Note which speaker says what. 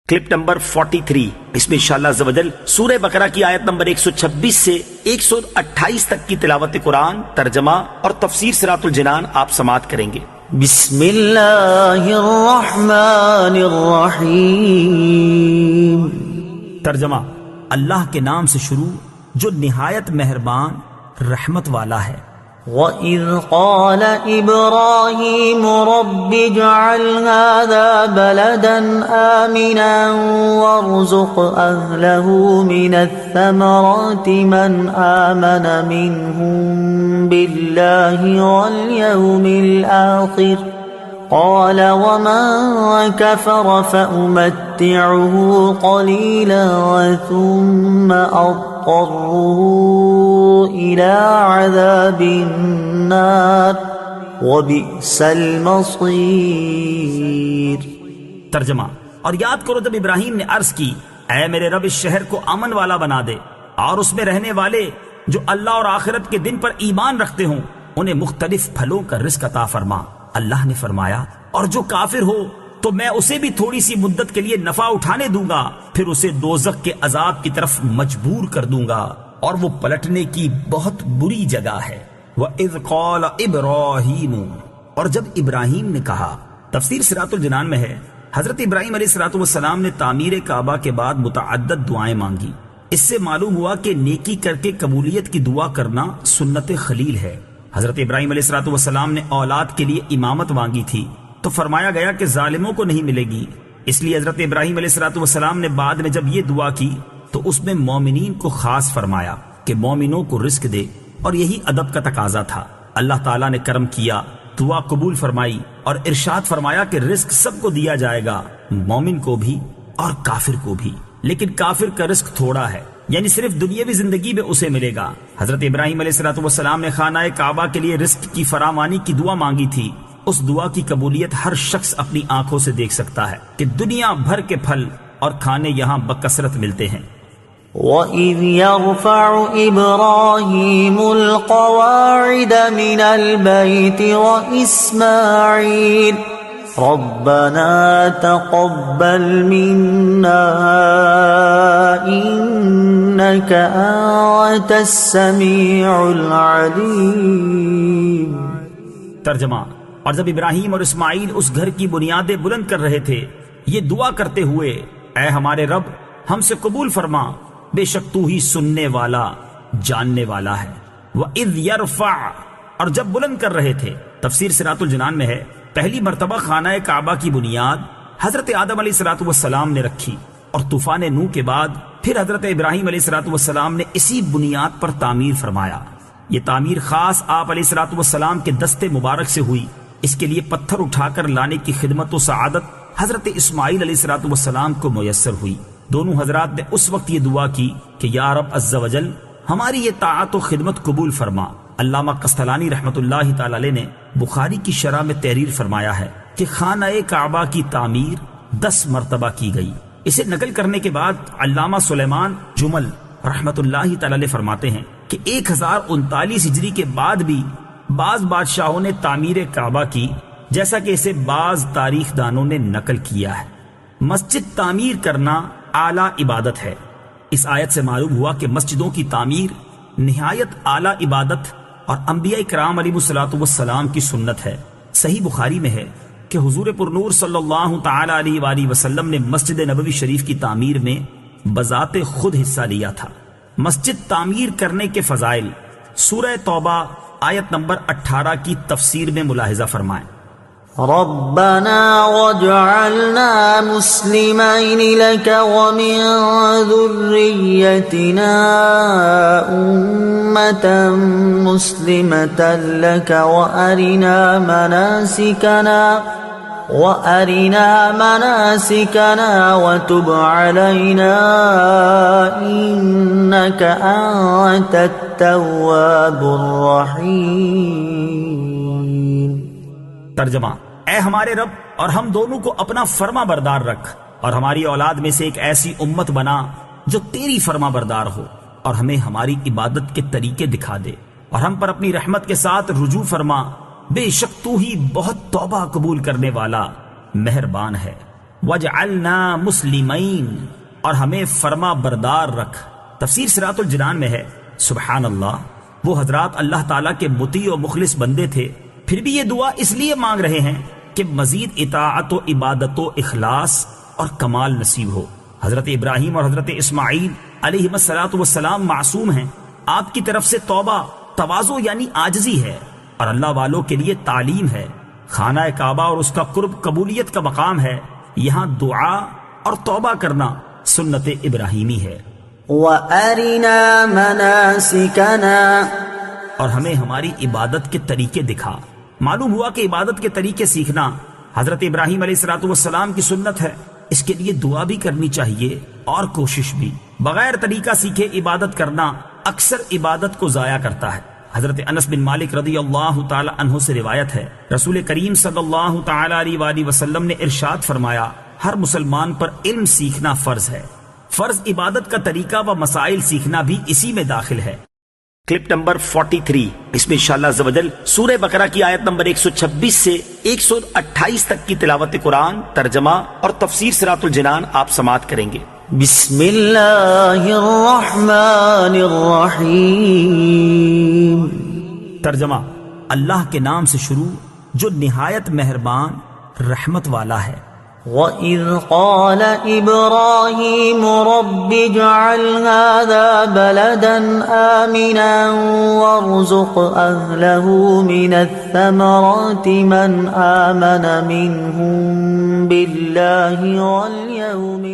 Speaker 1: Clip number 43 اس میں انشاءاللہ عز و جل سورہ بقرہ کی آیت نمبر 126 سے 128 تک کی تلاوت قرآن، ترجمہ اور تفسیر صراط الجنان آپ سماعت کریں گے۔
Speaker 2: بسم اللہ الرحمن الرحیم۔
Speaker 1: ترجمہ: اللہ کے نام سے شروع جو نہایت مہربان رحمت والا ہے۔
Speaker 2: وَإِذْ قَالَ إِبْرَاهِيمُ رَبِّ اجْعَلْ هَذَا بَلَدًا آمِنًا وَارْزُقْ أَهْلَهُ مِنَ الثَّمَرَاتِ مَنْ آمَنَ مِنْهُمْ بِاللَّهِ وَالْيَوْمِ الْآخِرِ قال ومن كفر فأمتعه قليلا ثم أضطره إلى عذاب النار وبئس المصير۔
Speaker 1: ترجمہ: اور یاد کرو جب ابراہیم نے عرض کی، اے میرے رب اس شہر کو امن والا بنا دے اور اس میں رہنے والے جو اللہ اور آخرت کے دن پر ایمان رکھتے ہوں انہیں مختلف پھلوں کا رزق عطا فرما۔ اللہ نے فرمایا، اور جو کافر ہو تو میں اسے بھی تھوڑی سی مدت کے لیے نفع اٹھانے دوں گا، پھر اسے دوزخ کے عذاب کی طرف مجبور کر دوں گا اور وہ پلٹنے کی بہت بری جگہ ہے۔ وَإِذْ قَالَ إِبْرَاهِيمُ، اور جب ابراہیم نے کہا۔ تفسیر صراط الجنان میں ہے حضرت ابراہیم علیہ السلام نے تعمیر کعبہ کے بعد متعدد دعائیں مانگی۔ اس سے معلوم ہوا کہ نیکی کر کے قبولیت کی دعا کرنا سنت خلیل ہے۔ حضرت ابراہیم علیہ السلام نے اولاد کے لیے امامت مانگی تھی تو فرمایا گیا کہ ظالموں کو نہیں ملے گی، اس لیے حضرت ابراہیم علیہ السلام نے بعد میں جب یہ دعا کی تو اس میں مومنین کو خاص فرمایا کہ مومنوں کو رزق دے، اور یہی ادب کا تقاضا تھا۔ اللہ تعالیٰ نے کرم کیا، دعا قبول فرمائی اور ارشاد فرمایا کہ رزق سب کو دیا جائے گا، مومن کو بھی اور کافر کو بھی، لیکن کافر کا رزق تھوڑا ہے، یعنی صرف دنیاوی زندگی میں اسے ملے گا۔ حضرت ابراہیم علیہ السلام نے خانہ کعبہ کے لیے رزق کی فراوانی کی دعا مانگی تھی۔ اس دعا کی قبولیت ہر شخص اپنی آنکھوں سے دیکھ سکتا ہے کہ دنیا بھر کے پھل اور کھانے یہاں بکثرت ملتے ہیں۔
Speaker 2: وَإِذْ يَرْفَعُ إِبْرَاهِيمُ الْقَوَاعِدَ مِنَ الْبَيْتِ وَإِسْمَاعِيلُ رَبَّنَا تَقَبَّلْ مِنَّا إِنَّكَ أَنْتَ السَّمِيعُ الْعَلِيمُ۔
Speaker 1: ترجمہ: اور جب ابراہیم اور اسماعیل اس گھر کی بنیادیں بلند کر رہے تھے یہ دعا کرتے ہوئے، اے ہمارے رب ہم سے قبول فرما، بے شک تو ہی سننے والا جاننے والا ہے۔ وَإِذْ يَرْفَعُ، اور جب بلند کر رہے تھے۔ تفسیر صراط الجنان میں ہے پہلی مرتبہ خانہ کعبہ کی بنیاد حضرت آدم علیہ السلام نے رکھی، اور طوفان نوح کے بعد پھر حضرت ابراہیم علیہ السلام نے اسی بنیاد پر تعمیر فرمایا۔ یہ تعمیر خاص آپ علیہ السلام کے دستے مبارک سے ہوئی۔ اس کے لیے پتھر اٹھا کر لانے کی خدمت و سعادت حضرت اسماعیل علیہ السلام کو میسر ہوئی۔ دونوں حضرات نے اس وقت یہ دعا کی کہ یا رب عز و جل ہماری یہ طاعت و خدمت قبول فرما۔ علامہ قسطلانی رحمۃ اللہ تعالی علیہ نے بخاری کی شرح میں تحریر فرمایا ہے کہ خانہ کعبہ کی تعمیر 10 مرتبہ کی گئی۔ اسے نقل کرنے کے بعد علامہ سلیمان جمل رحمۃ اللہ تعالی علیہ فرماتے ہیں کہ 1039 ہجری کے بعد بھی بعض بادشاہوں نے تعمیر کعبہ کی، جیسا کہ اسے بعض تاریخ دانوں نے نقل کیا ہے۔ مسجد تعمیر کرنا اعلیٰ عبادت ہے۔ اس آیت سے معلوم ہوا کہ مسجدوں کی تعمیر نہایت اعلیٰ عبادت اور انبیاء کرام علیہ السلام کی سنت ہے۔ صحیح بخاری میں ہے کہ حضور پرنور صلی اللہ تعالی علیہ وآلہ وسلم نے مسجد نبوی شریف کی تعمیر میں بذات خود حصہ لیا تھا۔ مسجد تعمیر کرنے کے فضائل سورہ توبہ آیت نمبر 18 کی تفسیر میں ملاحظہ فرمائیں۔
Speaker 2: ربنا واجعلنا مسلمين لك ومن ذريتنا أمة مسلمة لك وأرنا مناسكنا وتب علينا إنك أنت التواب الرحيم۔
Speaker 1: ترجمہ: اے ہمارے رب اور ہم دونوں کو اپنا فرما بردار رکھ، اور ہماری اولاد میں سے ایک ایسی امت بنا جو تیری فرما بردار ہو، اور ہمیں ہماری عبادت کے طریقے دکھا دے، اور ہم پر اپنی رحمت کے ساتھ رجوع فرما، بے شک تو ہی بہت توبہ قبول کرنے والا مہربان ہے۔ وَاجْعَلْنَا مُسْلِمَيْن، اور ہمیں فرما بردار رکھ۔ تفسیر صراط الجنان میں ہے سبحان اللہ، وہ حضرات اللہ تعالیٰ کے مطیع و مخلص بندے تھے، پھر بھی یہ دعا اس لیے مانگ رہے ہیں کہ مزید اطاعت و عبادت و اخلاص اور کمال نصیب ہو۔ حضرت ابراہیم اور حضرت اسماعیل علیہ الصلاۃ والسلام معصوم ہیں، آپ کی طرف سے توبہ تواضع یعنی عاجزی ہے، اور اللہ والوں کے لیے تعلیم ہے۔ خانہ کعبہ اور اس کا قرب قبولیت کا مقام ہے، یہاں دعا اور توبہ کرنا سنت ابراہیمی ہے۔
Speaker 2: وَأَرِنَا مَنَاسِكَنَا،
Speaker 1: اور ہمیں ہماری عبادت کے طریقے دکھا۔ معلوم ہوا کہ عبادت کے طریقے سیکھنا حضرت ابراہیم علیہ الصلوۃ والسلام کی سنت ہے، اس کے لیے دعا بھی کرنی چاہیے اور کوشش بھی۔ بغیر طریقہ سیکھے عبادت کرنا اکثر عبادت کو ضائع کرتا ہے۔ حضرت انس بن مالک رضی اللہ تعالی عنہ سے روایت ہے، رسول کریم صلی اللہ تعالی علیہ وآلہ وسلم نے ارشاد فرمایا، ہر مسلمان پر علم سیکھنا فرض ہے۔ فرض عبادت کا طریقہ و مسائل سیکھنا بھی اسی میں داخل ہے۔ کلپ نمبر 43، اس میں انشاءاللہ عز و جل سورہ بقرہ کی آیت نمبر 126 سے 128 تک کی تلاوت قرآن، ترجمہ اور تفسیر صراط الجنان آپ سماعت کریں گے۔
Speaker 2: بسم اللہ الرحمن الرحیم۔
Speaker 1: ترجمہ، اللہ کے نام سے شروع جو نہایت مہربان رحمت والا ہے۔
Speaker 2: وَإِذْ قَالَ إِبْرَاهِيمُ رَبِّ اجْعَلْ هَذَا بَلَدًا آمِنًا وَارْزُقْ أَهْلَهُ مِنَ الثَّمَرَاتِ مَنْ آمَنَ مِنْهُمْ بِاللَّهِ وَالْيَوْمِ